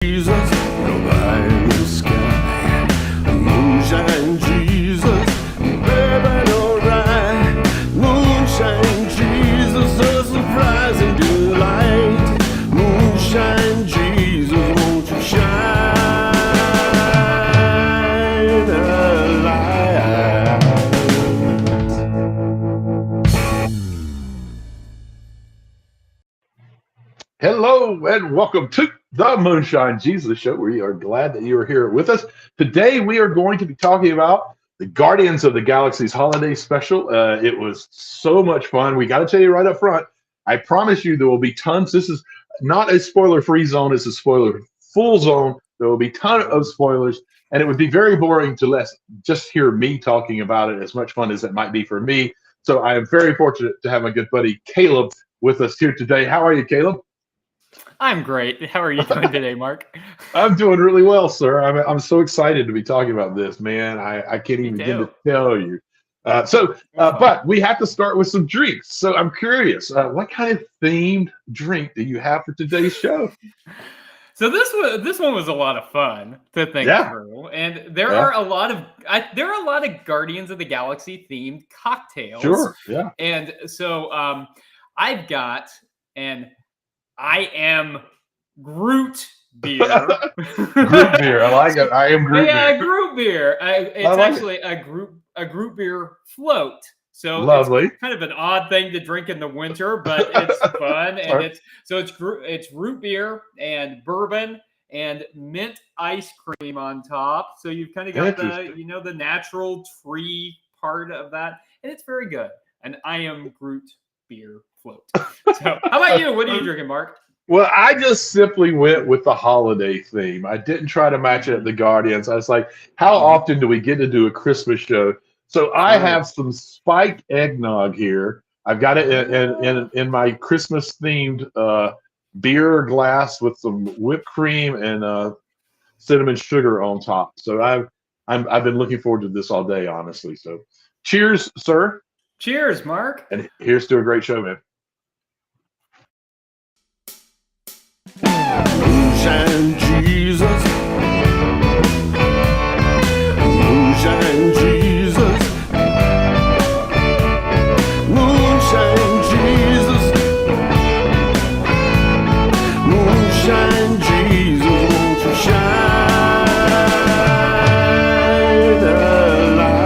Jesus, nobody in the sky. Moonshine Jesus, baby, alright. Moonshine Jesus, a surprising delight. Moonshine Jesus, won't you shine a light? Hello and welcome to the Moonshine Jesus Show. We are glad that you are here with us. Today we are going to be talking about the Guardians of the Galaxy's holiday special. It was so much fun. We got to tell you right up front, I promise you there will be tons. This is not a spoiler-free zone. It's a spoiler-full zone. There will be a ton of spoilers, and it would be very boring to just hear me talking about it, as much fun as it might be for me. So I am very fortunate to have my good buddy Caleb with us here today. How are you, Caleb? I'm great. How are you doing today, Mark? I'm doing really well, sir. I'm so excited to be talking about this, man. I can't even begin to tell you. But we have to start with some drinks. So I'm curious, what kind of themed drink do you have for today's show? So this one was a lot of fun to think through, and there are a lot of Guardians of the Galaxy themed cocktails. Sure, yeah. And so I've got an I am Groot beer. Groot beer, I like it. I am Groot beer. Yeah, Groot beer. It's actually a Groot beer float. So lovely. It's kind of an odd thing to drink in the winter, but it's fun, and it's root beer and bourbon and mint ice cream on top. So you've kind of got the natural tree part of that, and it's very good. And I am Groot beer float. So how about you? What are you drinking, Mark? Well, I just simply went with the holiday theme. I didn't try to match it at the Guardians. I was like, how often do we get to do a Christmas show? So I have some spiked eggnog here. I've got it in my Christmas themed beer glass with some whipped cream and cinnamon sugar on top. So I've been looking forward to this all day, honestly. So cheers, sir. Cheers, Mark. And here's to a great show, man. Moonshine Jesus, Moonshine Jesus, Moonshine Jesus, Moonshine Jesus, won't you shine a light?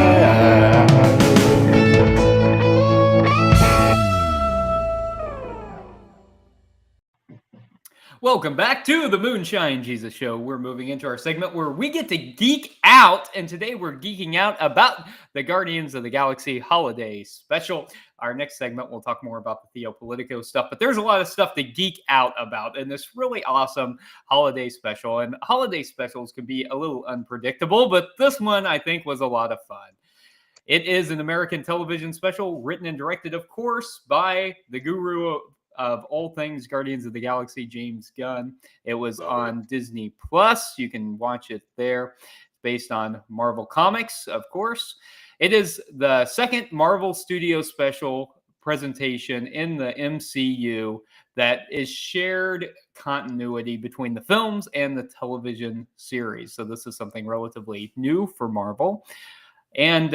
Welcome back to the Moonshine Jesus Show. We're moving into our segment where we get to geek out, and today we're geeking out about the Guardians of the Galaxy holiday special. Our next segment, we'll talk more about the Theo Politico stuff, but there's a lot of stuff to geek out about in this really awesome holiday special, and holiday specials can be a little unpredictable, but this one, I think, was a lot of fun. It is an American television special, written and directed, of course, by the guru of all things Guardians of the Galaxy, James Gunn. It was on Disney Plus. You can watch it there. Based on Marvel Comics, of course. It is the second Marvel Studios special presentation in the MCU that is shared continuity between the films and the television series. So this is something relatively new for Marvel. And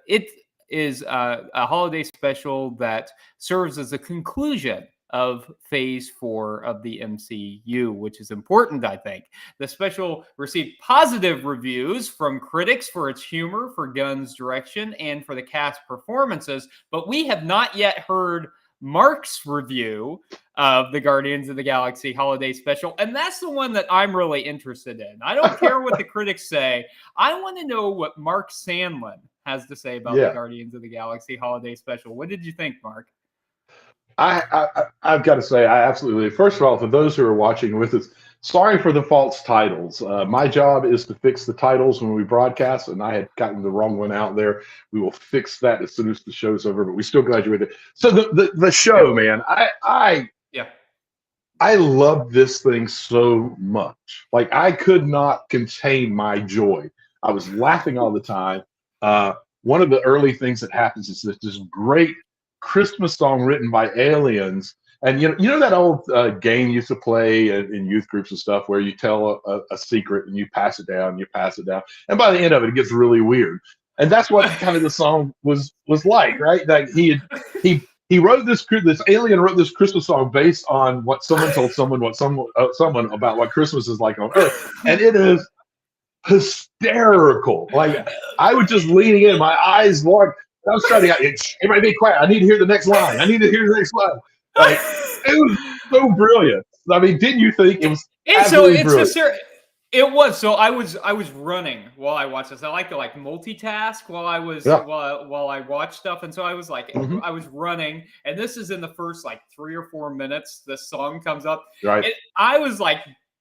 it is a holiday special that serves as a conclusion of Phase 4 of the MCU, which is important, I think. The special received positive reviews from critics for its humor, for Gunn's direction, and for the cast performances, but we have not yet heard Mark's review of the Guardians of the Galaxy holiday special, and that's the one that I'm really interested in. I don't care what the critics say. I want to know what Mark Sandlin has to say about the Guardians of the Galaxy holiday special. What did you think, Mark? I've got to say, I absolutely. First of all, for those who are watching with us, sorry for the false titles. My job is to fix the titles when we broadcast, and I had gotten the wrong one out there. We will fix that as soon as the show's over, but we still graduated. So the show, man, I love this thing so much. Like, I could not contain my joy. I was laughing all the time. One of the early things that happens is this great Christmas song written by aliens And you know that old game you used to play in youth groups and stuff, where you tell a secret and you pass it down, you pass it down, and by the end of it, it gets really weird. And that's what kind of the song was like, right? That he wrote this alien wrote this Christmas song based on what someone told someone about what Christmas is like on Earth, and it is hysterical. Like I was just leaning in, my eyes large. I was trying to everybody be quiet. I need to hear the next line. I need to hear the next line. Like it was so brilliant. I mean, didn't you think it was absolutely brilliant? It was. So I was running while I watched this. I like to multitask while I was while I watch stuff, and so I was I was running, and this is in the first 3 or 4 minutes. This song comes up, right? And I was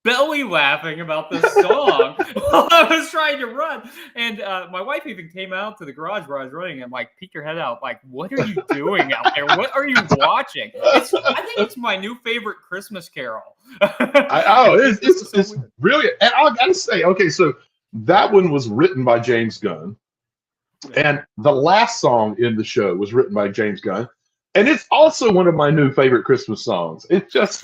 belly laughing about this song while I was trying to run. And my wife even came out to the garage where I was running and peeked her head out, what are you doing out there? What are you watching? I think it's my new favorite Christmas carol. It's brilliant. And I gotta say, okay, so that one was written by James Gunn. And the last song in the show was written by James Gunn. And it's also one of my new favorite Christmas songs. It's just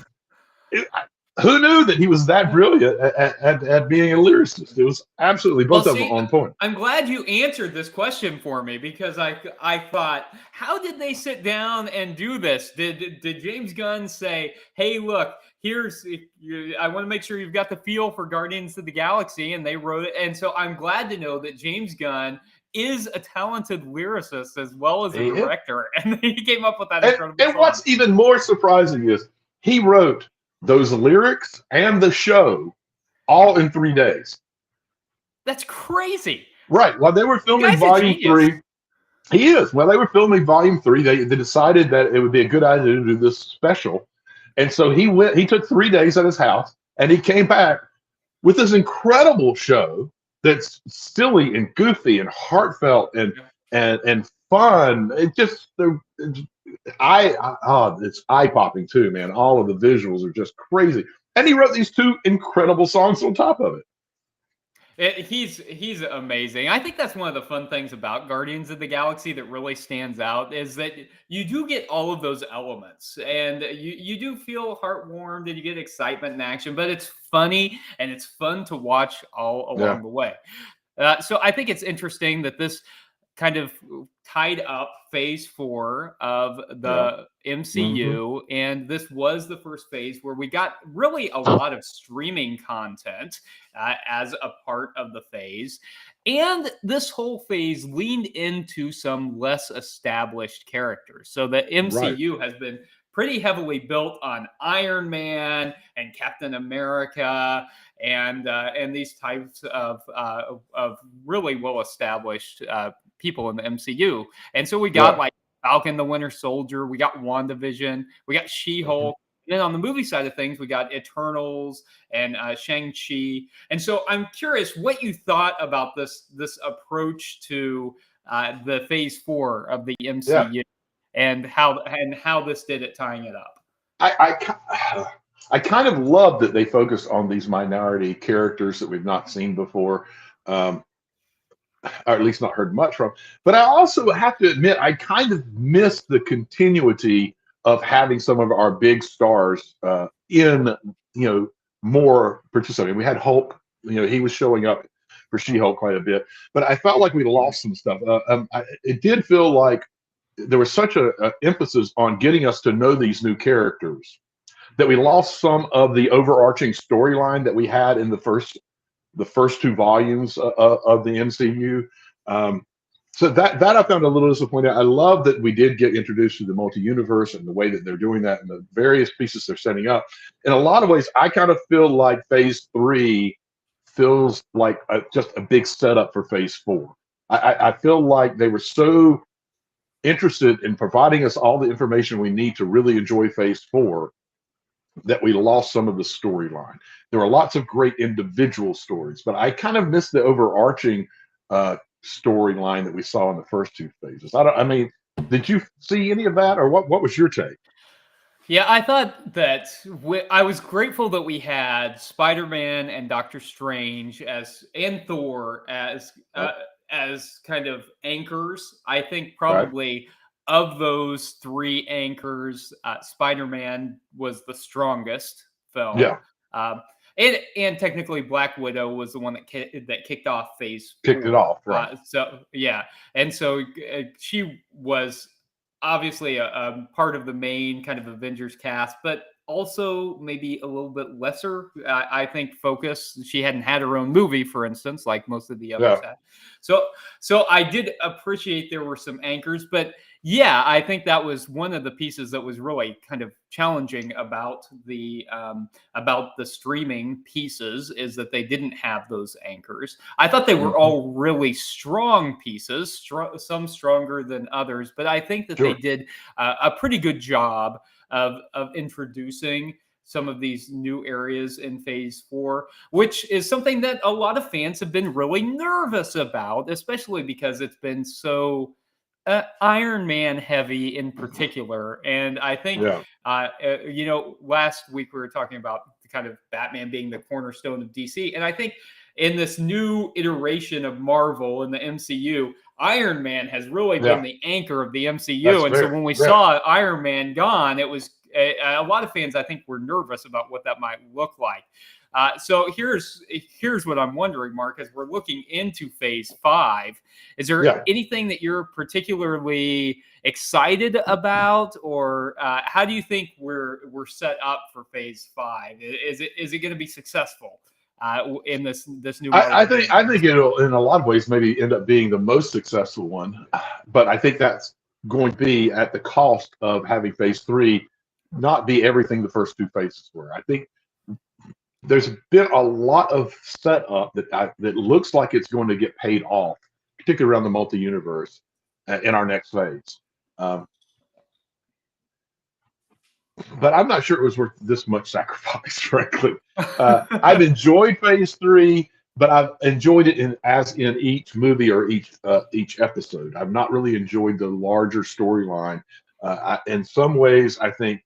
who knew that he was that brilliant at being a lyricist? It was absolutely both of them on point. I'm glad you answered this question for me, because I thought, how did they sit down and do this? Did James Gunn say, hey, look, I want to make sure you've got the feel for Guardians of the Galaxy, and they wrote it. And so I'm glad to know that James Gunn is a talented lyricist as well as a director, and he came up with that incredible song. And what's even more surprising is he wrote those lyrics and the show all in 3 days. That's crazy. Right. While they were filming Volume 3, he is. While they were filming Volume 3, they decided that it would be a good idea to do this special. And so he took 3 days at his house, and he came back with this incredible show that's silly and goofy and heartfelt and fun. It just it's eye-popping too, man. All of the visuals are just crazy. And he wrote these 2 incredible songs on top of it. He's amazing. I think that's one of the fun things about Guardians of the Galaxy that really stands out, is that you do get all of those elements, and you do feel heartwarmed, and you get excitement and action, but it's funny and it's fun to watch all along the way. So I think it's interesting that this kind of tied up phase 4 of the MCU. And this was the first phase where we got really a lot of streaming content as a part of the phase. And this whole phase leaned into some less established characters. So the MCU has been pretty heavily built on Iron Man and Captain America and these types of really well-established people in the MCU. And so we got Falcon the Winter Soldier, we got WandaVision, we got She-Hulk. And then on the movie side of things, we got Eternals and Shang-Chi. And so I'm curious what you thought about this approach to the phase 4 of the MCU and how this did it tying it up. I kind of love that they focused on these minority characters that we've not seen before. Or at least not heard much from. But I also have to admit, I kind of miss the continuity of having some of our big stars in, more participating. We had Hulk, he was showing up for She-Hulk quite a bit, but I felt like we lost some stuff. It did feel like there was such an emphasis on getting us to know these new characters that we lost some of the overarching storyline that we had in the first 2 volumes of the MCU. So that I found a little disappointing. I love that we did get introduced to the multi-universe and the way that they're doing that and the various pieces they're setting up. In a lot of ways, I kind of feel like phase 3 feels like just a big setup for phase 4. I feel like they were so interested in providing us all the information we need to really enjoy phase 4 that we lost some of the storyline. There were lots of great individual stories, but I kind of missed the overarching storyline that we saw in the first 2 phases. Did you see any of that, or what was your take? Yeah, I thought that I was grateful that we had Spider-Man and Doctor Strange and Thor as kind of anchors. I think probably of those three anchors, Spider-Man was the strongest film. Yeah, And technically, Black Widow was the one that kicked off Phase kicked it 4. off, right? So yeah, and so she was obviously a part of the main kind of Avengers cast, but also maybe a little bit lesser. I think focus. She hadn't had her own movie, for instance, like most of the others Yeah. had. So I did appreciate there were some anchors, but yeah, I think that was one of the pieces that was really kind of challenging about the streaming pieces, is that they didn't have those anchors. I thought they were all really strong pieces, some stronger than others, but I think that they did a pretty good job of introducing some of these new areas in Phase 4, which is something that a lot of fans have been really nervous about, especially because it's been so Iron Man heavy in particular. And I think, last week we were talking about the kind of Batman being the cornerstone of DC. And I think in this new iteration of Marvel in the MCU, Iron Man has really been the anchor of the MCU. So when we saw Iron Man gone, it was a lot of fans, I think, were nervous about what that might look like. So here's what I'm wondering, Mark, as we're looking into Phase 5. Is there anything that you're particularly excited about, or how do you think we're set up for Phase 5? Is it going to be successful in this new? I think it'll, in a lot of ways, maybe end up being the most successful one, but I think that's going to be at the cost of having Phase 3 not be everything the first two phases were. I think there's been a lot of setup that looks like it's going to get paid off, particularly around the multi-universe in our next phase. But I'm not sure it was worth this much sacrifice, frankly. I've enjoyed Phase 3, but I've enjoyed it in each movie or each episode. I've not really enjoyed the larger storyline. In some ways, I think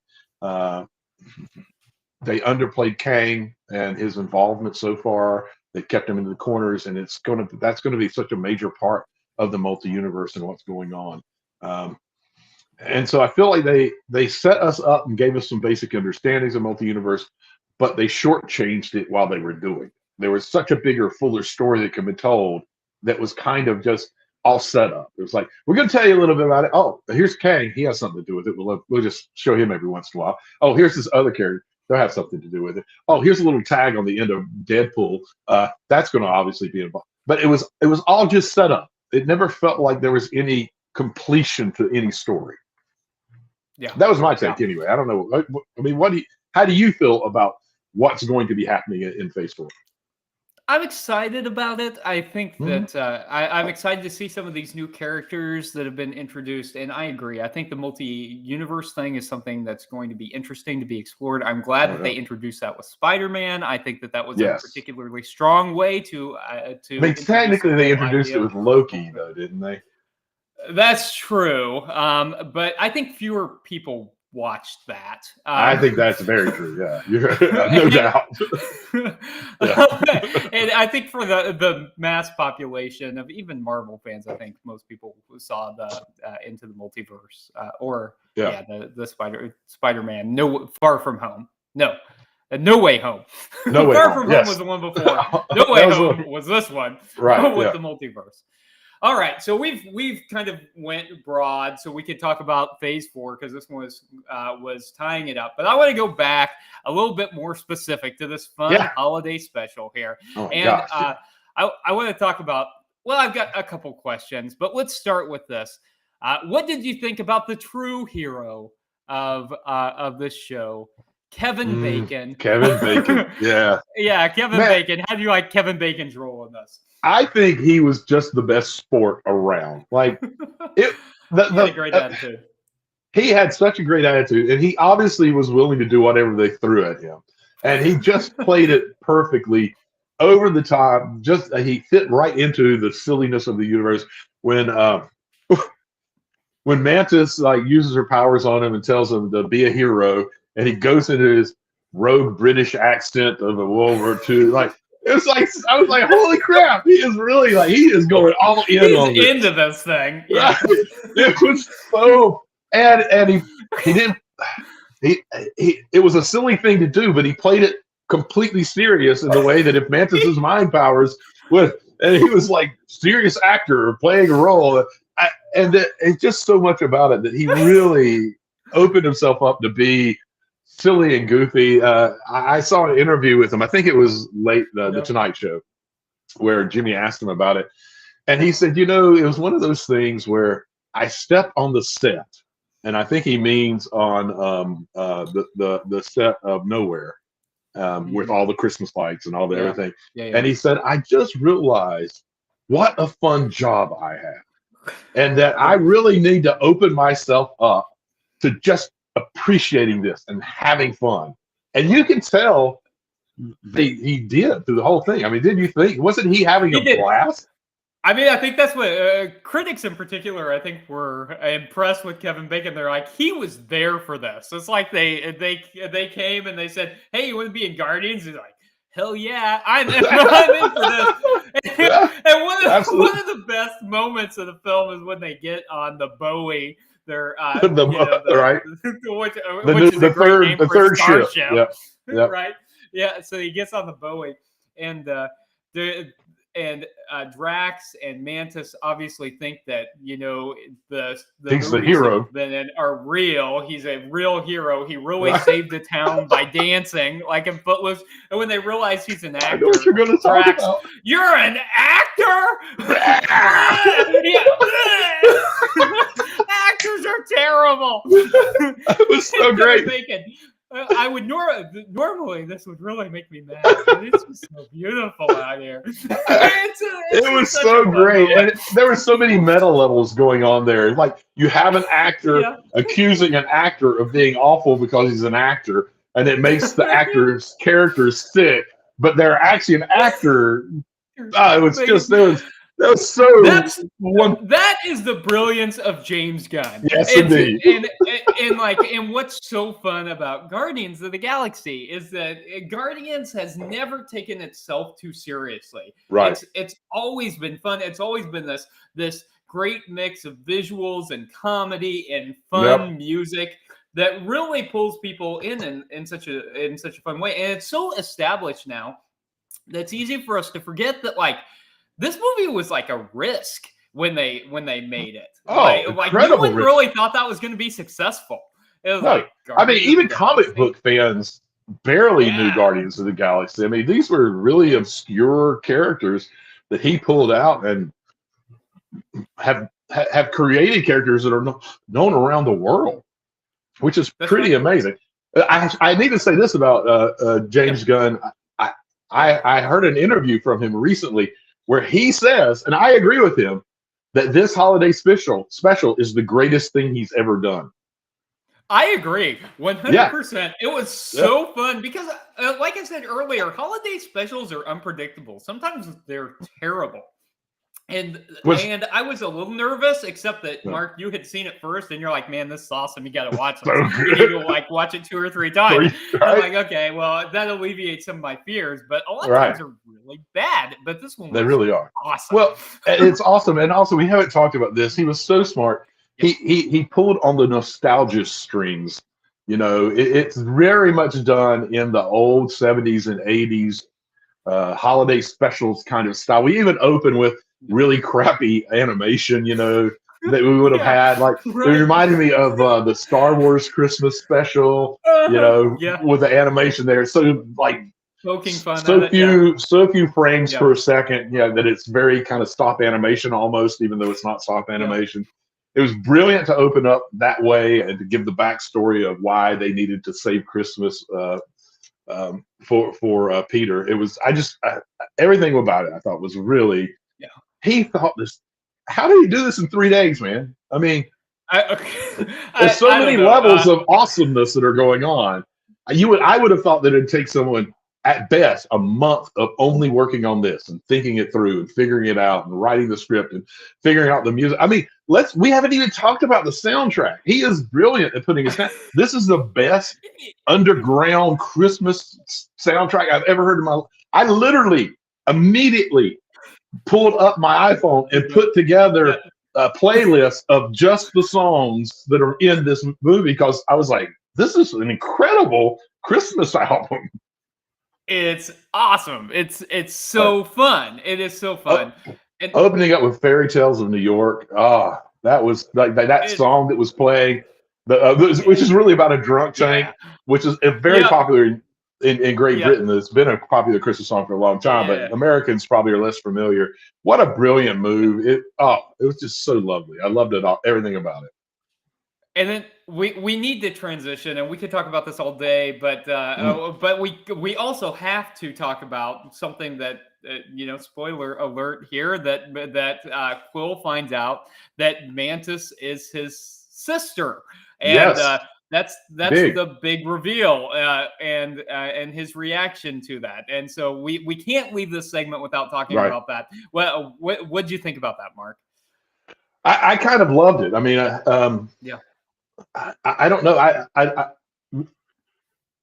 they underplayed Kang and his involvement so far. They kept him in the corners, and that's going to be such a major part of the multi-universe and what's going on. And so I feel like they set us up and gave us some basic understandings of multi-universe, but they shortchanged it while they were doing it. There was such a bigger, fuller story that could be told that was kind of just all set up. It was like, we're going to tell you a little bit about it. Oh, here's Kang. He has something to do with it. We'll just show him every once in a while. Oh, here's this other character. They'll have something to do with it. Oh, here's a little tag on the end of Deadpool. That's going to obviously be involved. But it was all just set up. It never felt like there was any completion to any story. Yeah, that was my take anyway. I don't know. I mean, how do you feel about what's going to be happening in Phase 4? I'm excited about it. I think that I'm excited to see some of these new characters that have been introduced. And I agree. I think the multi-universe thing is something that's going to be interesting to be explored. I'm glad that they introduced that with Spider-Man. I think that was a particularly strong way to. I mean, technically, they introduced it with Loki, though, didn't they? That's true. But I think fewer people watched that. I think that's very true. Yeah, no doubt. And I think for the mass population of even Marvel fans, I think most people saw the Into the Multiverse the Spider-Man Far From Home. No Way Home. No Way Far Home. From Home was the one before. No Way Home was this one. Right. With the multiverse. All right, so we've kind of went broad, so we could talk about Phase 4 because this one was tying it up. But I want to go back a little bit more specific to this fun holiday special here, I want to talk about. Well, I've got a couple questions, but let's start with this. What did you think about the true hero of this show, Kevin Bacon? Kevin Bacon, yeah, Kevin Bacon. How do you like Kevin Bacon's role in this? I think he was just the best sport around. Like, he had a great attitude. He had such a great attitude, and he obviously was willing to do whatever they threw at him. And he just played it perfectly, over the top. Just he fit right into the silliness of the universe. When Mantis uses her powers on him and tells him to be a hero, and he goes into his rogue British accent of a World War II, It was like I was like, holy crap! He is really like he is going all in on He's this. into this thing. Yeah. Right? It was so and he didn't he it was a silly thing to do, but he played it completely serious in the way that if Mantis's mind powers would, and he was like serious actor playing a role, it's just so much about it that he really opened himself up to be silly and goofy. I saw an interview with him. I think it was late the Tonight Show, where Jimmy asked him about it, and he said, "You know, it was one of those things where I stepped on the set, and I think he means on the set of Nowhere, with all the Christmas lights and all the everything." And he said, "I just realized what a fun job I have, and that I really need to open myself up to just appreciating this and having fun." And you can tell he did through the whole thing. I mean, didn't you think? Wasn't he having a blast? I mean, I think that's what critics in particular, I think, were impressed with Kevin Bacon. They're like, he was there for this. It's like they came and they said, "Hey, you want to be in Guardians?" He's like, "Hell yeah, I'm in for this." And one of the best moments of the film is when they get on the Bowie. They're right, which is a great name for third Starship. Yep. Right? Yeah. So he gets on the Bowie, and Drax and Mantis obviously think that the he's the hero then are real. He's a real hero. He really saved the town by dancing like in Footloose. And when they realize he's an actor, I know what you're going to talk Drax, about. "You're an actor." Actors are terrible. It was so great. I would normally this would really make me mad, but it's just so beautiful out here. It was so great, and there were so many meta levels going on there. Like you have an actor accusing an actor of being awful because he's an actor, and it makes the actor's characters sick. But they're actually an actor. It was just that was so. That is the brilliance of James Gunn. Yes, indeed. And what's so fun about Guardians of the Galaxy is that Guardians has never taken itself too seriously. Right. It's always been fun. It's always been this great mix of visuals and comedy and fun music that really pulls people in such a fun way. And it's so established now that it's easy for us to forget that this movie was like a risk when they made it. Oh, like no one really thought that was going to be successful. It was I mean, even comic book fans barely knew Guardians of the Galaxy. I mean, these were really obscure characters that he pulled out and have created characters that are known around the world, which is pretty amazing. I need to say this about James Gunn. I heard an interview from him recently where he says, and I agree with him, that this holiday special is the greatest thing he's ever done. I agree, 100%. It was so fun because, like I said earlier, holiday specials are unpredictable. Sometimes they're terrible. And I was a little nervous, except that Mark, you had seen it first, and you're like, "Man, this is awesome! You got to watch it. You need to watch it 2 or 3 times." I'm like, "Okay, well, that alleviates some of my fears." But a lot of times are really bad. But this one, really are awesome. Well, it's awesome, and also we haven't talked about this. He was so smart. He pulled on the nostalgia strings. It's very much done in the old 70s and 80s holiday specials kind of style. We even open with really crappy animation, that we would have had. It reminded me of the Star Wars Christmas special, with the animation there. So poking fun. So few frames per second, that it's very kind of stop animation almost, even though it's not stop animation. It was brilliant to open up that way and to give the backstory of why they needed to save Christmas for Peter. It was everything about it I thought was really. He thought this. How did he do this in 3 days, man? I mean, there's so many levels of awesomeness that are going on. I would have thought that it'd take someone at best a month of only working on this and thinking it through and figuring it out and writing the script and figuring out the music. I mean, we haven't even talked about the soundtrack. He is brilliant at putting his. This is the best underground Christmas soundtrack I've ever heard in my life. I literally immediately pulled up my iPhone and put together a playlist of just the songs that are in this movie because I was like, this is an incredible Christmas album. It's awesome. It's so fun. It is so fun. And Opening up with Fairy Tales of New York. Ah, that was like that it, song that was playing, which is really about a drunk tank, yeah. which is very Yeah. popular in Great Yeah. Britain. It's been a popular Christmas song for a long time, Yeah. but Americans probably are less familiar. What a brilliant move! It was just so lovely. I loved it all, everything about it. And then we need to transition, and we could talk about this all day, but we also have to talk about something that spoiler alert here, that Quill finds out that Mantis is his sister, and Yes, that's big. the big reveal, and his reaction to that, and so we can't leave this segment without talking Right. about that. Well, what'd you think about that, Mark? I kind of loved it. I mean, Yeah. I don't know.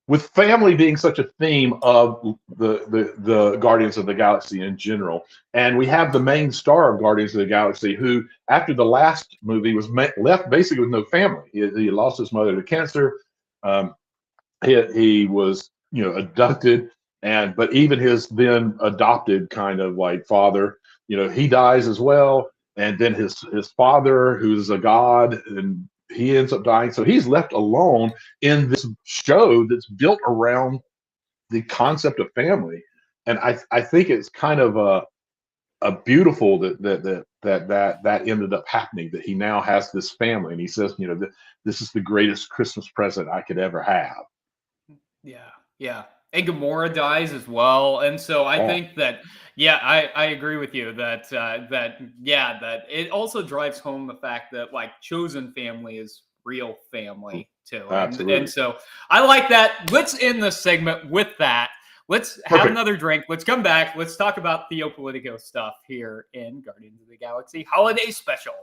With family being such a theme of the Guardians of the Galaxy in general, and we have the main star of Guardians of the Galaxy who, after the last movie, was left basically with no family. He lost his mother to cancer. Um, he was abducted, but even his then adopted kind of like father, he dies as well, and then his father, who's a god, and he ends up dying. So he's left alone in this show that's built around the concept of family. And I think it's kind of a beautiful that ended up happening, that he now has this family, and he says, this is the greatest Christmas present I could ever have. Yeah, yeah. And Gamora dies as well. And so I think that, I agree with you that that it also drives home the fact that like chosen family is real family too. And so I like that. Let's end this segment with that. Let's have another drink. Let's come back. Let's talk about Theo Politico stuff here in Guardians of the Galaxy Holiday Special.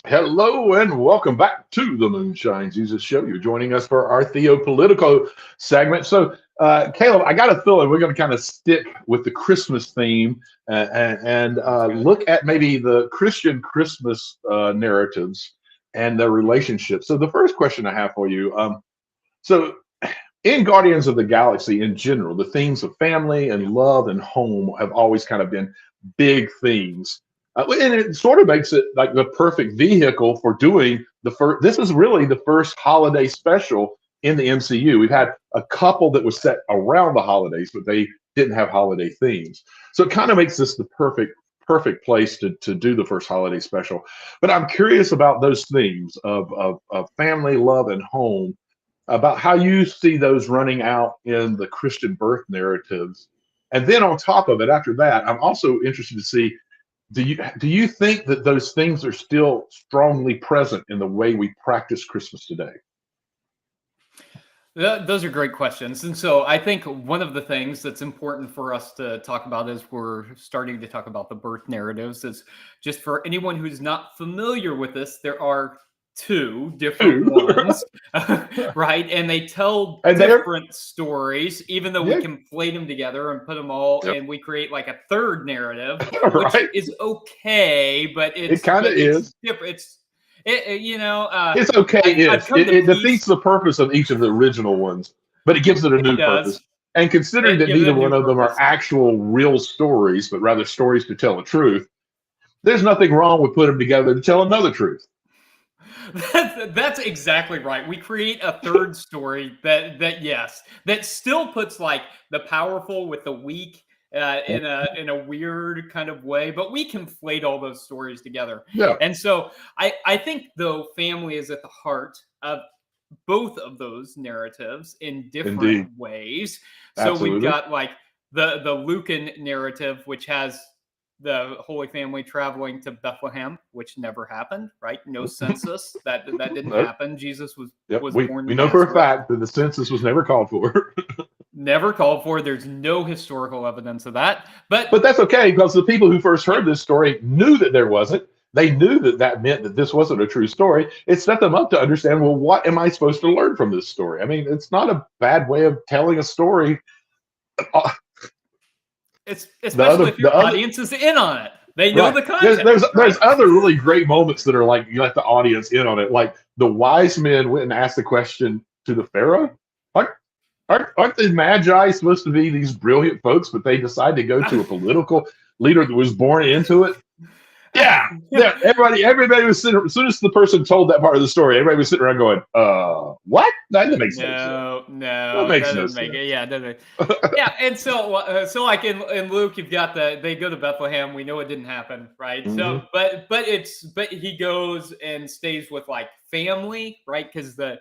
Hello and welcome back to the Moonshine Jesus Show. You're joining us for our Theo Politico segment. So, Caleb, I got a feeling we're going to kind of stick with the Christmas theme and look at maybe the Christian Christmas narratives and their relationships. So, the first question I have for you, so in Guardians of the Galaxy in general, the themes of family and love and home have always kind of been big themes. And it sort of makes it like the perfect vehicle for doing the first. This is really the first holiday special in the MCU. We've had a couple that was set around the holidays, but they didn't have holiday themes. So it kind of makes this the perfect place to do the first holiday special. But I'm curious about those themes of family, love, and home, about how you see those running out in the Christian birth narratives. And then on top of it, after that, I'm also interested to see, do you think that those things are still strongly present in the way we practice Christmas today? Those are great questions. And so I think one of the things that's important for us to talk about as we're starting to talk about the birth narratives is, just for anyone who's not familiar with this, there are two different ones, right? And they tell different stories, even though we conflate them together and put them all, and we create like a third narrative, which is okay, but it kind of is different. It's okay. It defeats the purpose of each of the original ones, but it gives it a new purpose. And considering that neither one of them are actual real stories, but rather stories to tell a truth, there's nothing wrong with putting them together to tell another truth. That's exactly right. We create a third story that still puts like the powerful with the weak in a weird kind of way, but we conflate all those stories together. Yeah. And so I think, though, family is at the heart of both of those narratives in different Indeed. ways. So we've Absolutely. got like the Lucan narrative, which has the Holy Family traveling to Bethlehem, which never happened, right? No census. That didn't Nope. happen. Jesus Yep. was We born we in know for a Nazareth. fact that the census was never called for. Never called for. There's no historical evidence of that. But that's okay, because the people who first heard this story knew that there wasn't. They knew that that meant that this wasn't a true story. It set them up to understand, well, what am I supposed to learn from this story? I mean, it's not a bad way of telling a story. Uh, it's The especially other, if the your other, audience is in on it. They know right? the There's context, there's right? there's other really great moments that are like you let the audience in on it. Like the wise men went and asked the question to the Pharaoh. Aren't, aren't the Magi supposed to be these brilliant folks, but they decide to go to a political leader that was born into it? Yeah, yeah. Everybody was sitting. As soon as the person told that part of the story, everybody was sitting around going, what? That makes no sense. No, That no, makes that no doesn't make sense." it. Yeah, doesn't. Yeah, and so like in Luke, you've got they go to Bethlehem. We know it didn't happen, right? So, Mhm. but he goes and stays with like family, right? Because the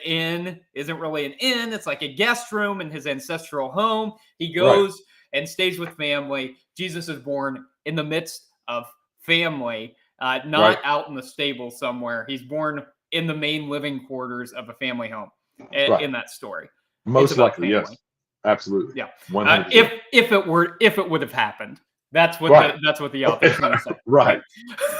inn isn't really an inn; it's like a guest room in his ancestral home. He Right, goes and stays with family. Jesus is born in the midst of family, right. not out in the stable somewhere. He's born in the main living quarters of a family home Right. in that story. It's Most about likely, family. yes. Absolutely. Yeah. 100%. If it would have happened, Right. that's what the author's trying to say, right?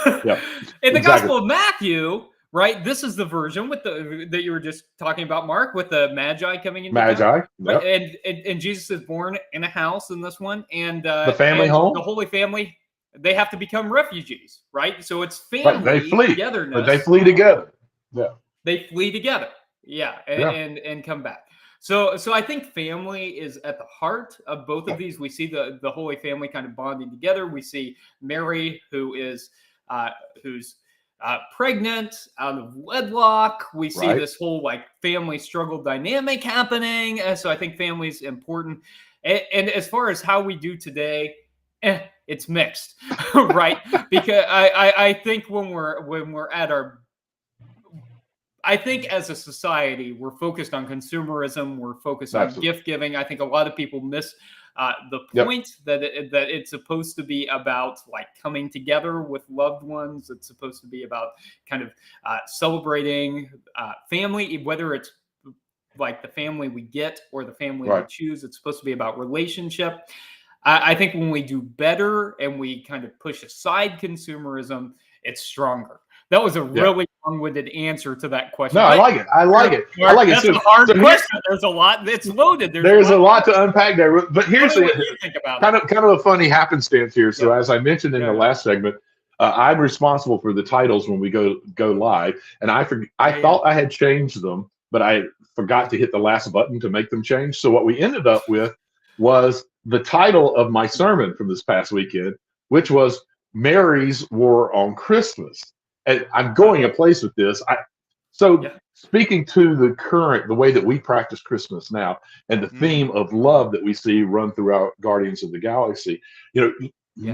Right. Yeah. In the Exactly. Gospel of Matthew, right? This is the version with the that you were just talking about, Mark, with the Magi coming into town. Magi. Right, Yep. and Jesus is born in a house in this one, The family and the home. Holy Family, they have to become refugees, right? So it's Right. They family flee, but they togetherness. flee together. Yeah. They flee together, yeah, Yeah. and come back. So I think family is at the heart of both of these. We see the Holy Family kind of bonding together. We see Mary, uh, who's pregnant out of wedlock. We see Right. this whole like family struggle dynamic happening. So I think family is important. And as far as how we do today, it's mixed, right? Because I think when we're at our I think as a society, we're focused on consumerism. We're focused on Absolutely. gift giving. I think a lot of people miss the Yep. point that that it's supposed to be about like coming together with loved ones. It's supposed to be about kind of celebrating family, whether it's like the family we get or the family we Right. choose. It's supposed to be about relationship. I think when we do better and we kind of push aside consumerism, it's stronger. That was a Yeah. really long-winded answer to that question. No, I But like it. I like it. I Mark, like it. that's a hard So question. There's a lot. It's loaded. there's a lot to unpack there. But Tell here's me what the you think about kind it. of a funny happenstance here. So Yeah, as I mentioned in the yeah, last segment, I'm responsible for the titles when we go live, and I yeah, yeah. thought I had changed them, but I forgot to hit the last button to make them change. So what we ended up with was the title of my sermon from this past weekend, which was Mary's War on Christmas. And I'm going a Uh-oh. place with this. So Yeah. speaking to the way that we practice Christmas now, and the Mhm. theme of love that we see run throughout Guardians of the Galaxy, you know, Yeah.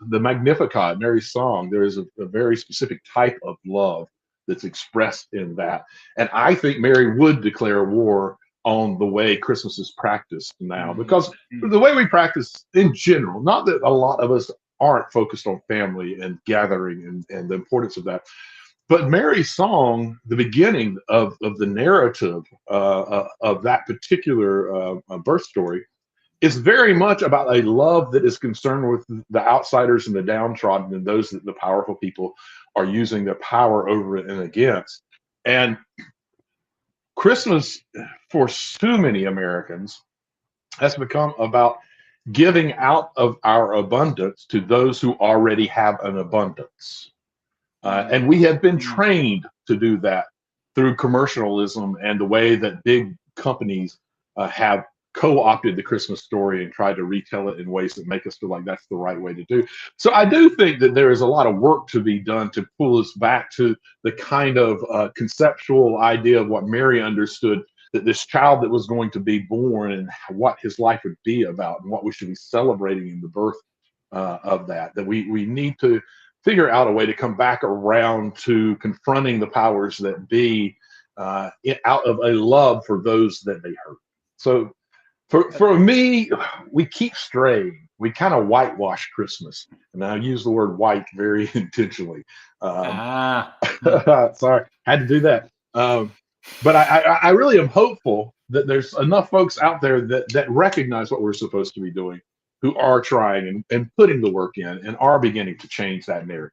The Magnificat, Mary's song, there is a very specific type of love that's expressed in that. And I think Mary would declare war on the way Christmas is practiced now, because Mhm. the way we practice in general, not that a lot of us aren't focused on family and gathering and the importance of that, but Mary's song, the beginning of the narrative of that particular birth story, is very much about a love that is concerned with the outsiders and the downtrodden and those that the powerful people are using their power over and against. And Christmas, for so many Americans, has become about giving out of our abundance to those who already have an abundance. And we have been Mhm. trained to do that through commercialism and the way that big companies have co-opted the Christmas story and tried to retell it in ways that make us feel like that's the right way to do. So I do think that there is a lot of work to be done to pull us back to the kind of conceptual idea of what Mary understood, that this child that was going to be born and what his life would be about and what we should be celebrating in the birth of that we need to figure out a way to come back around to confronting the powers that be out of a love for those that they hurt. So for me, we keep straying. We kind of whitewash Christmas, and I use the word white very intentionally. Um, sorry, had to do that. But I really am hopeful that there's enough folks out there that recognize what we're supposed to be doing, who are trying and putting the work in and are beginning to change that narrative.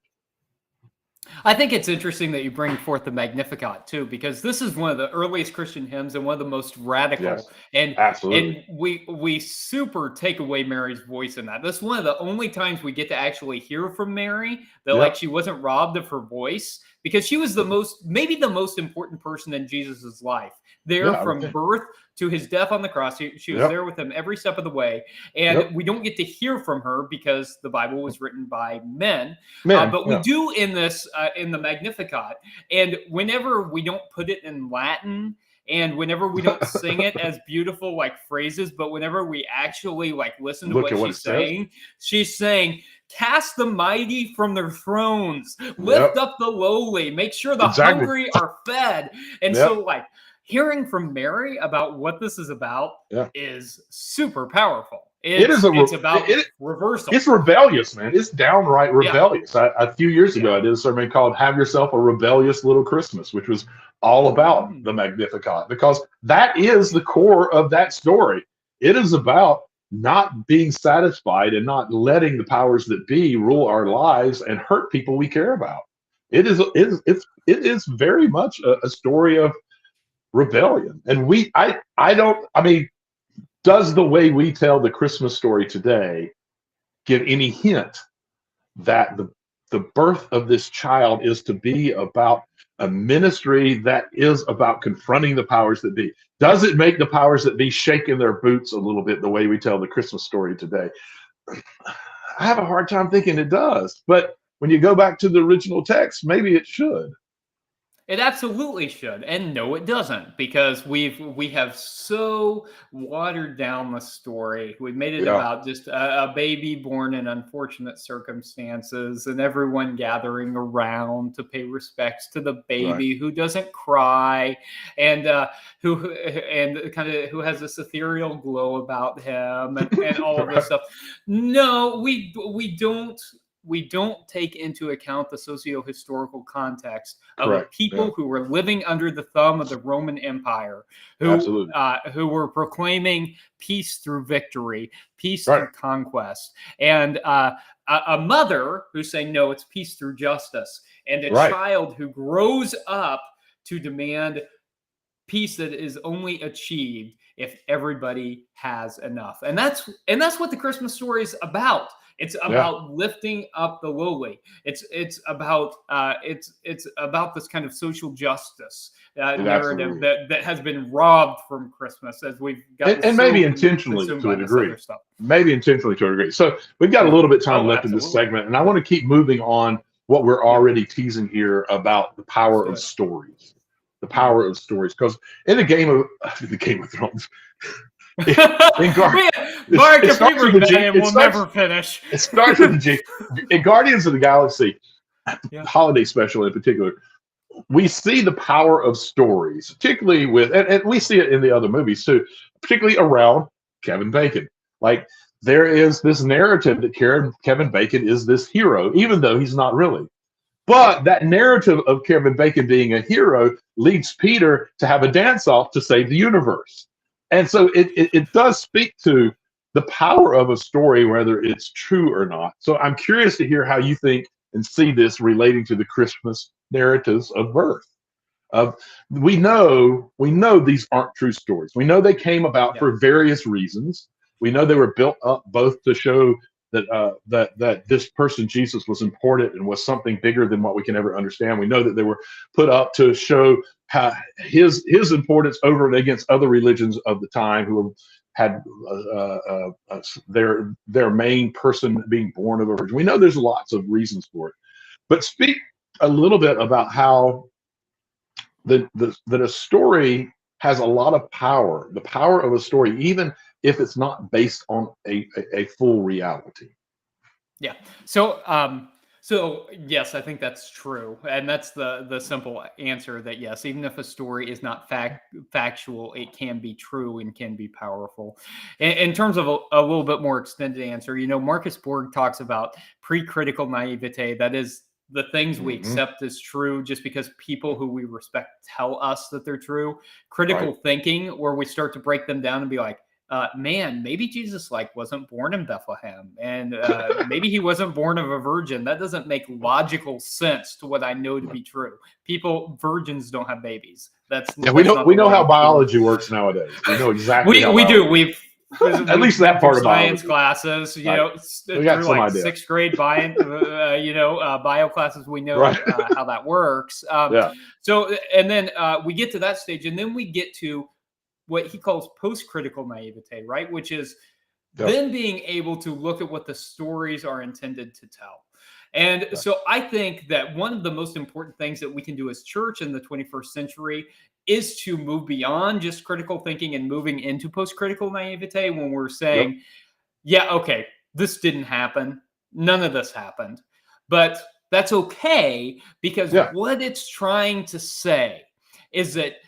I think it's interesting that you bring forth the Magnificat too, because this is one of the earliest Christian hymns and one of the most radical. Yes, and absolutely. and we super take away Mary's voice in that. This is one of the only times we get to actually hear from Mary that like she wasn't robbed of her voice, because she was maybe the most important person in Jesus's life. There from birth to his death on the cross, she was there with him every step of the way. And we don't get to hear from her because the Bible was written by men. But we do in this in the Magnificat. And whenever we don't put it in Latin, and whenever we don't sing it as beautiful like phrases, but whenever we actually like listen to what she's saying, cast the mighty from their thrones, lift up the lowly, make sure the hungry are fed. And so like hearing from Mary about what this is about is super powerful. It's about reversal. It's rebellious, man. It's downright rebellious. A few years ago, I did a sermon called "Have Yourself a Rebellious Little Christmas," which was all about the Magnificat, because that is the core of that story. It is about not being satisfied and not letting the powers that be rule our lives and hurt people we care about. It is very much a story of rebellion. And does the way we tell the Christmas story today give any hint that the birth of this child is to be about a ministry that is about confronting the powers that be? Does it make the powers that be shake in their boots a little bit the way we tell the Christmas story today? I have a hard time thinking it does. But when you go back to the original text, maybe it should. It absolutely should, and no, it doesn't, because we have so watered down the story. We've made it about just a baby born in unfortunate circumstances, and everyone gathering around to pay respects to the baby who doesn't cry, and who has this ethereal glow about him, and all of this stuff. No, we don't take into account the socio-historical context of people who were living under the thumb of the Roman Empire, who were proclaiming peace through victory, peace through conquest, and a mother who's saying, no, it's peace through justice, and a child who grows up to demand peace that is only achieved if everybody has enough. And that's what the Christmas story is about. It's about lifting up the lowly. It's about this kind of social justice narrative that has been robbed from Christmas, as we've got, and maybe intentionally to a degree. Maybe intentionally to a degree. So we've got a little bit of time left in this segment, and I want to keep moving on what we're already teasing here about the power of stories. The power of stories, because in the Game of Thrones. Mark, if we were Batman, we'll never finish. It starts with the G. In Guardians of the Galaxy, holiday special in particular, we see the power of stories, particularly with, and we see it in the other movies too, particularly around Kevin Bacon. Like, there is this narrative that Kevin Bacon is this hero, even though he's not really. But that narrative of Kevin Bacon being a hero leads Peter to have a dance-off to save the universe. And so it does speak to the power of a story, whether it's true or not. So I'm curious to hear how you think and see this relating to the Christmas narratives of birth. We know these aren't true stories. We know they came about for various reasons. We know they were built up both to show that this person Jesus was important and was something bigger than what we can ever understand. We know that they were put up to show how his importance over and against other religions of the time who had their main person being born of a virgin. We know there's lots of reasons for it, but speak a little bit about how that a story has a lot of power. The power of a story, even if it's not based on a full reality. Yeah. So So yes, I think that's true, and that's the simple answer that yes, even if a story is not factual, it can be true and can be powerful. In terms of a little bit more extended answer, Marcus Borg talks about pre-critical naivete. That is the things we Mhm. accept as true just because people who we respect tell us that they're true. Critical Right. thinking, where we start to break them down and be like, man, maybe Jesus wasn't born in Bethlehem, and maybe he wasn't born of a virgin. That doesn't make logical sense to what I know to be true. Virgins don't have babies. That's Yeah, that's not we the know way how the biology works nowadays. We know exactly how we do. biology. At We've least been that through part of science biology. classes, Right. We got through some like idea. sixth grade bio classes. We know Right. how that works. Yeah. So, and then we get to that stage, and then we get to what he calls post-critical naivete, right? Which is Yep. then being able to look at what the stories are intended to tell. And Yeah. so I think that one of the most important things that we can do as church in the 21st century is to move beyond just critical thinking and moving into post-critical naivete when we're saying, yeah, okay, this didn't happen. None of this happened. But that's okay, because Yeah. what it's trying to say is that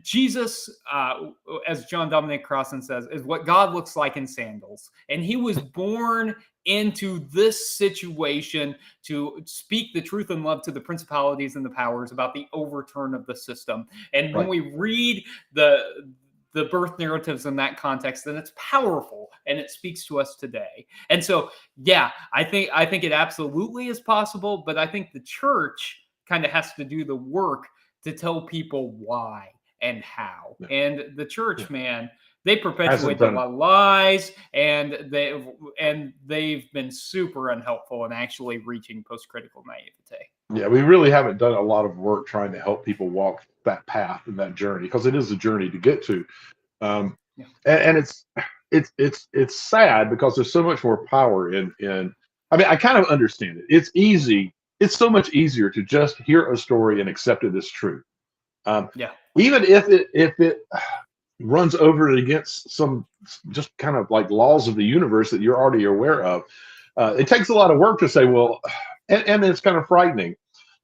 Jesus, as John Dominic Crossan says, is what God looks like in sandals. And he was born into this situation to speak the truth and love to the principalities and the powers about the overturn of the system. And when Right. we read the birth narratives in that context, then it's powerful and it speaks to us today. And so, yeah, I think it absolutely is possible, but I think the church kind of has to do the work to tell people why and how. Yeah. And the church, Yeah. man, they perpetuate Hasn't the done- lies, and they've been super unhelpful in actually reaching post-critical naivete. Yeah, we really haven't done a lot of work trying to help people walk that path and that journey, because it is a journey to get to. Yeah. And it's sad because there's so much more power in. I mean, I kind of understand it. It's easy. It's so much easier to just hear a story and accept it as true. Yeah. Even if it runs over and against some just kind of like laws of the universe that you're already aware of. It takes a lot of work to say, well, and it's kind of frightening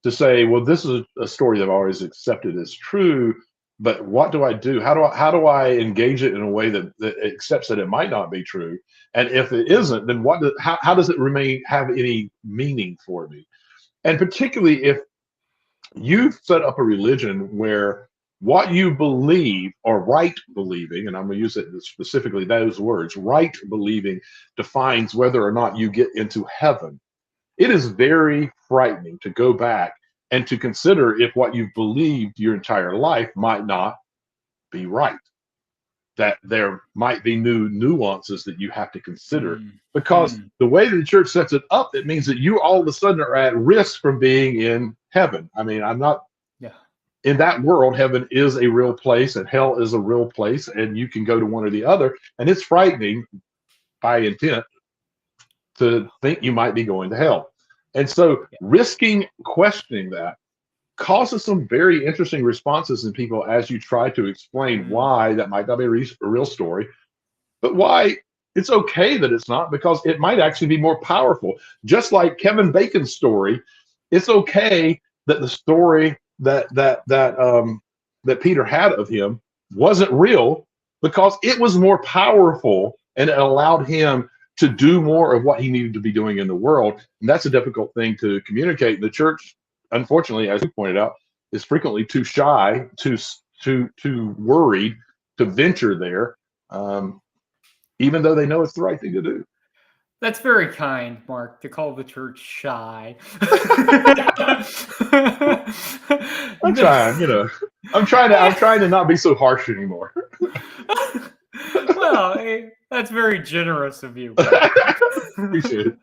to say, well, this is a story that I've always accepted as true, but what do I do? How do I engage it in a way that accepts that it might not be true? And if it isn't, then how does it have any meaning for me? And particularly if you've set up a religion where what you believe, or right believing, and I'm going to use it specifically those words, right believing defines whether or not you get into heaven. It is very frightening to go back and to consider if what you've believed your entire life might not be right. That there might be new nuances that you have to consider, because the way that the church sets it up, it means that you all of a sudden are at risk from being in heaven. I mean, I'm not. Yeah. In that world, heaven is a real place and hell is a real place, and you can go to one or the other. And it's frightening by intent to think you might be going to hell. And so risking questioning that causes some very interesting responses in people as you try to explain why that might not be a real story, but why it's okay that it's not, because it might actually be more powerful. Just like Kevin Bacon's story, it's okay that the story that Peter had of him wasn't real, because it was more powerful and it allowed him to do more of what he needed to be doing in the world. And that's a difficult thing to communicate. The church, unfortunately, as you pointed out, is frequently too shy, too worried to venture there, even though they know it's the right thing to do. That's very kind, Mark, to call the church shy. I'm trying, I'm trying to not be so harsh anymore. Well, that's very generous of you. Appreciate it.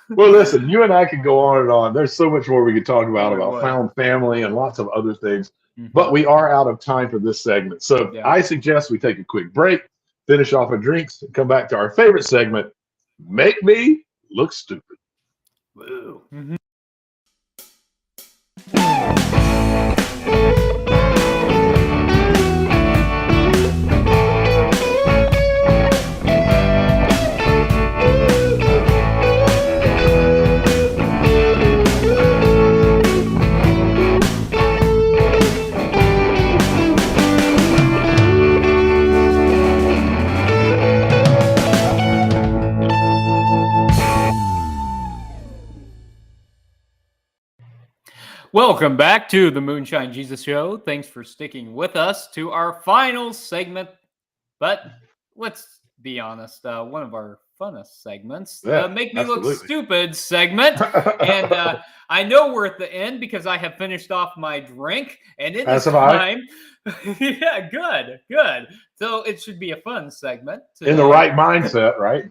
Well, listen, you and I could go on and on. There's so much more we could talk about found family and lots of other things, but we are out of time for this segment. So I suggest we take a quick break, finish off our drinks, and come back to our favorite segment, Make Me Look Stupid. Woo. Welcome back to the Moonshine Jesus Show. Thanks for sticking with us to our final segment. But let's be honest, one of our funnest segments, Yeah, Make Me Look absolutely. Stupid segment. And I know we're at the end because I have finished off my drink and it As is have I. time. Yeah, good. So it should be a fun segment. In the today. right mindset, right?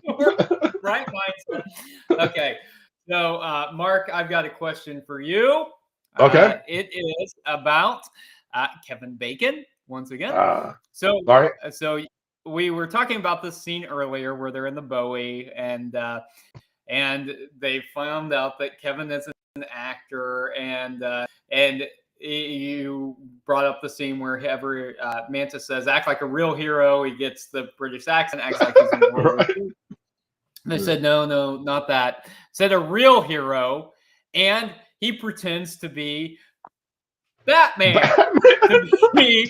Right mindset. Okay. So, Mark, I've got a question for you. Okay. It is about Kevin Bacon once again. All So, right. so we were talking about this scene earlier where they're in the Bowie and they found out that Kevin is an actor and you brought up the scene where Mantis says, "Act like a real hero." He gets the British accent, acts like he's in World War Right. II. They said, no, not that. Said a real hero, and he pretends to be Batman, to be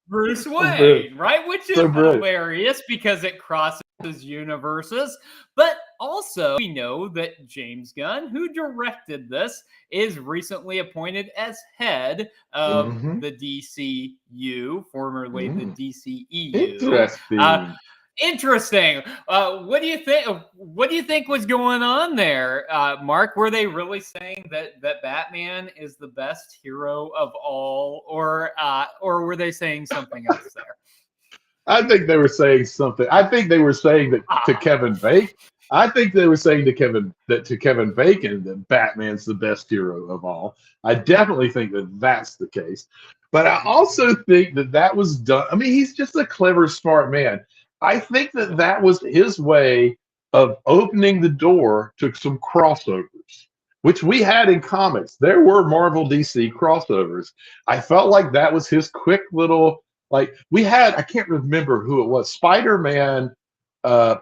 Bruce Wayne, right? Which is So brilliant. hilarious because it crosses universes. But also, we know that James Gunn, who directed this, is recently appointed as head of Mhm. the DCU, formerly the DCEU. Interesting. Interesting. What do you think? What do you think was going on there, Mark? Were they really saying that Batman is the best hero of all, or were they saying something else there? I think they were saying something. I think they were saying that to Kevin Bacon. I think they were saying to Kevin Bacon that Batman's the best hero of all. I definitely think that that's the case. But I also think that that was done. I mean, he's just a clever, smart man. I think that that was his way of opening the door to some crossovers, which we had in comics. There were Marvel DC crossovers. I felt like that was his quick little, like, we had, I can't remember who it was, Spider-Man.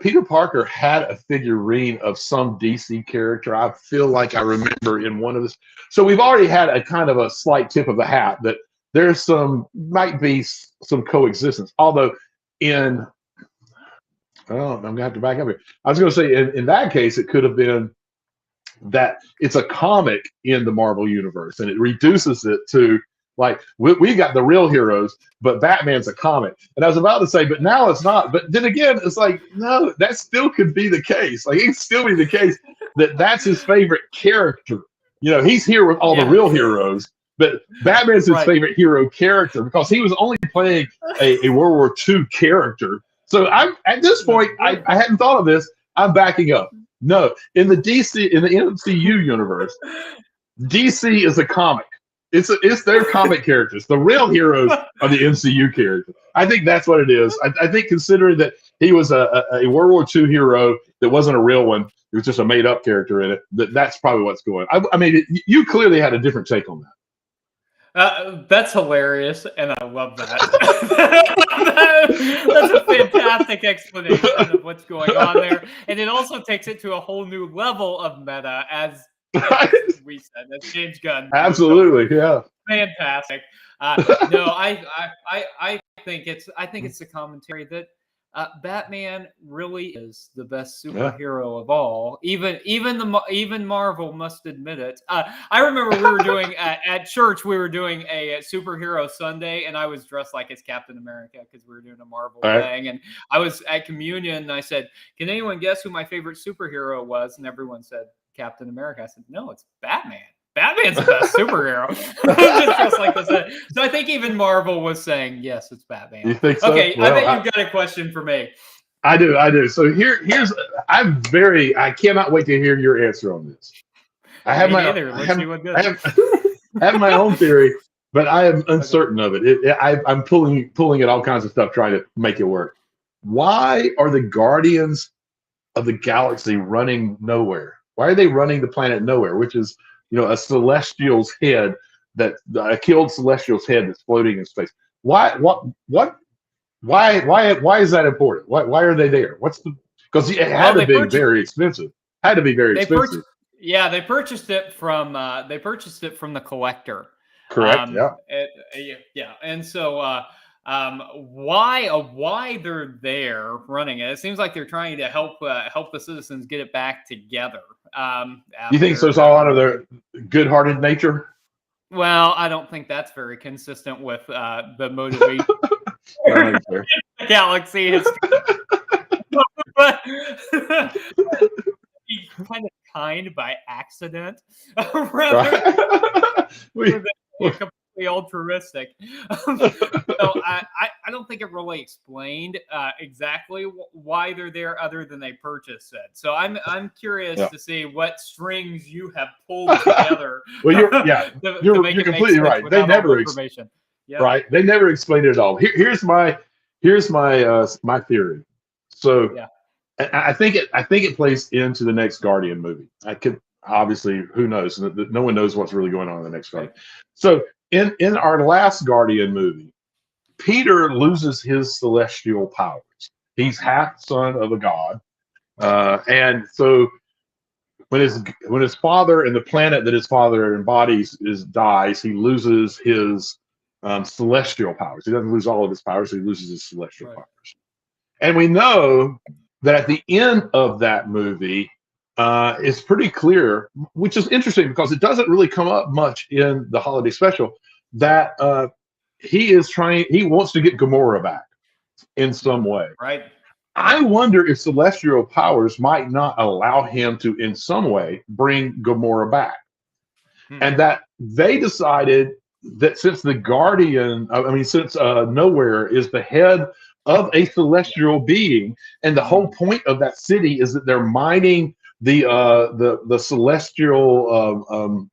Peter Parker had a figurine of some DC character. I feel like I remember in one of this. So we've already had a kind of a slight tip of the hat that there's might be some coexistence. Although in, oh, I'm going to have to back up here. I was going to say in that case, it could have been that it's a comic in the Marvel universe and it reduces it to, like, we got the real heroes, but Batman's a comic. And I was about to say, but now it's not. But then again, it's like, no, that still could be the case. Like, it could still be the case that that's his favorite character. You know, he's here with all the real heroes, but Batman's his favorite hero character because he was only playing a World War II character. So I'm at this point, I hadn't thought of this. I'm backing up. No, in the MCU universe, DC is a comic. It's their comic characters. The real heroes are the MCU characters. I think that's what it is. I think considering that he was a World War II hero that wasn't a real one, it was just a made up character in it. That's probably what's going on. I mean, you clearly had a different take on that. That's hilarious, and I love that. That's a fantastic explanation of what's going on there, and it also takes it to a whole new level of meta, as we said. That's James Gunn. Absolutely, yeah. Fantastic. No, I think it's a commentary that Batman really is the best superhero of all. Even Marvel must admit it. I remember we were doing at church. We were doing a superhero Sunday, and I was dressed like it's Captain America because we were doing a Marvel thing. And I was at communion, and I said, "Can anyone guess who my favorite superhero was?" And everyone said Captain America. I said, "No, it's Batman. Batman's the best superhero." Just like this. So I think even Marvel was saying, yes, it's Batman. You think so? Okay, Well, I bet you've got a question for me. I do. So here's I cannot wait to hear your answer on this. I have my own theory, but I am uncertain of it. I'm pulling at all kinds of stuff trying to make it work. Why are the Guardians of the Galaxy running nowhere? Why are they running the planet nowhere, which is, you know, a celestial's head, a killed celestial's head that's floating in space? Why is that important? Why are they there? Because it had to be very expensive. Had to be very expensive. They purchased it from the collector. Correct. Yeah. And so why they're there running it? It seems like they're trying to help the citizens get it back together. You think so? It's all out of their good-hearted nature? Well, I don't think that's very consistent with the motivation No, sir. the galaxy is. But be kind of kind by accident, rather Right. than being completely altruistic. So I don't think it really explained exactly why they're there, other than they purchased it. So I'm curious Yeah. to see what strings you have pulled together. Well, to you're make it make completely sense right. They without all the never information. Yeah. right. They never explained it at all. Here's my my theory. So Yeah. I think it plays into the next Guardian movie. I could obviously, who knows? No one knows what's really going on in the next Guardian. Right. So in our last Guardian movie, Peter loses his celestial powers. He's half son of a god, and so when his father and the planet that his father embodies dies, he loses his celestial powers. He doesn't lose all of his powers; he loses his celestial Right. powers. And we know that at the end of that movie, it's pretty clear, which is interesting because it doesn't really come up much in the holiday special, that he wants to get Gamora back in some way. Right. I wonder if celestial powers might not allow him to, in some way, bring Gamora back. And that they decided that since the Guardian, since Nowhere is the head of a celestial being, and the whole point of that city is that they're mining the celestial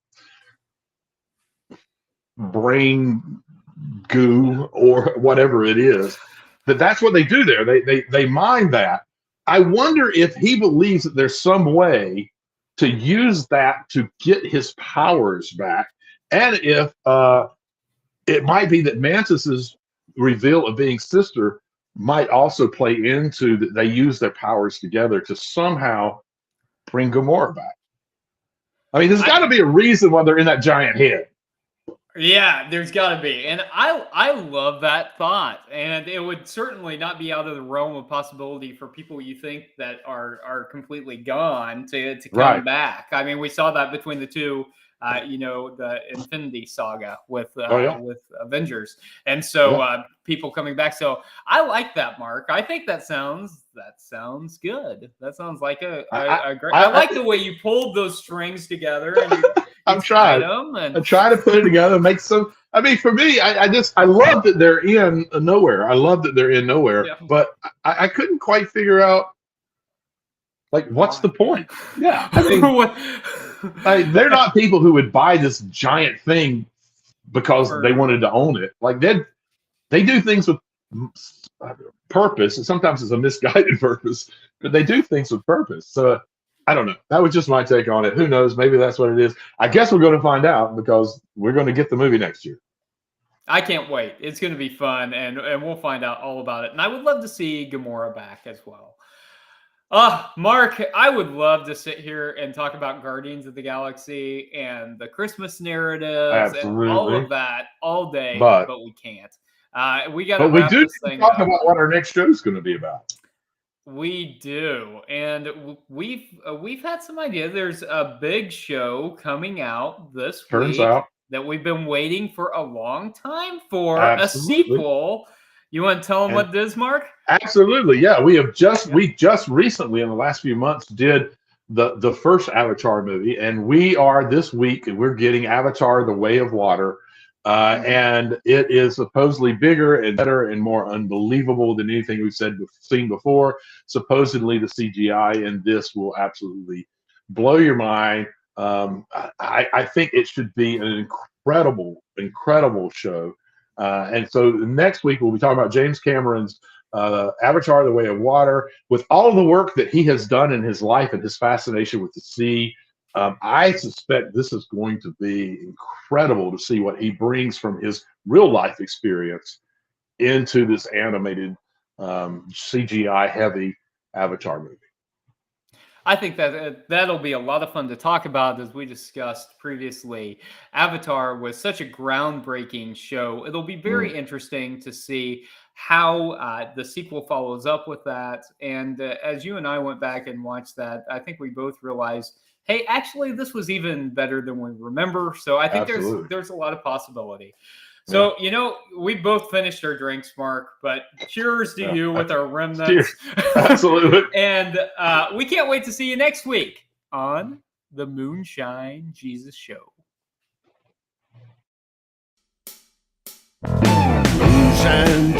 brain goo or whatever it is, that's what they do there. They mine that. I wonder if he believes that there's some way to use that to get his powers back, and if it might be that Mantis's reveal of being sister might also play into that they use their powers together to somehow bring Gamora back. I mean, there's got to be a reason why they're in that giant head. Yeah, there's got to be. And I love that thought. And it would certainly not be out of the realm of possibility for people you think that are completely gone to come Right. back. I mean, we saw that between the two, the Infinity Saga with yeah. with Avengers. And so people coming back. So I like that, Mark. I think that sounds good. That sounds like a great. I like the way you pulled those strings together and I'm trying. I'm trying to put it together, make some. I mean, for me, I love that they're in Nowhere. I love that they're in Nowhere, but I couldn't quite figure out, like, what's the point? Yeah, I mean, they're not people who would buy this giant thing because they wanted to own it. Like they do things with purpose, and sometimes it's a misguided purpose, but they do things with purpose. So I don't know. That was just my take on it. Who knows? Maybe that's what it is. I guess we're going to find out because we're going to get the movie next year. I can't wait. It's going to be fun, and we'll find out all about it. And I would love to see Gamora back as well. Mark, I would love to sit here and talk about Guardians of the Galaxy and the Christmas narratives and all of that all day, but we can't. We got to wrap this thing up. Talk about what our next show is going to be about. We do, and we've had some ideas. There's a big show coming out this week that we've been waiting for a long time for. Absolutely. A sequel. You want to tell them what it is, Mark? Absolutely, yeah. We just recently in the last few months did the first Avatar movie, and we are this week we're getting Avatar: The Way of Water. And it is supposedly bigger and better and more unbelievable than anything we've seen before. Supposedly, the CGI in this will absolutely blow your mind. I think it should be an incredible show. And so next week we'll be talking about James Cameron's Avatar: The Way of Water, with all the work that he has done in his life and his fascination with the sea. I suspect this is going to be incredible to see what he brings from his real life experience into this animated CGI heavy Avatar movie. I think that that'll be a lot of fun to talk about. As we discussed previously, Avatar was such a groundbreaking show. It'll be very interesting to see how the sequel follows up with that. And as you and I went back and watched that, I think we both realized, hey, actually, this was even better than we remember. So I think Absolutely. there's a lot of possibility. So, we both finished our drinks, Mark, but cheers to you with our remnants. Cheers. Absolutely. And we can't wait to see you next week on the Moonshine Jesus Show. Moonshine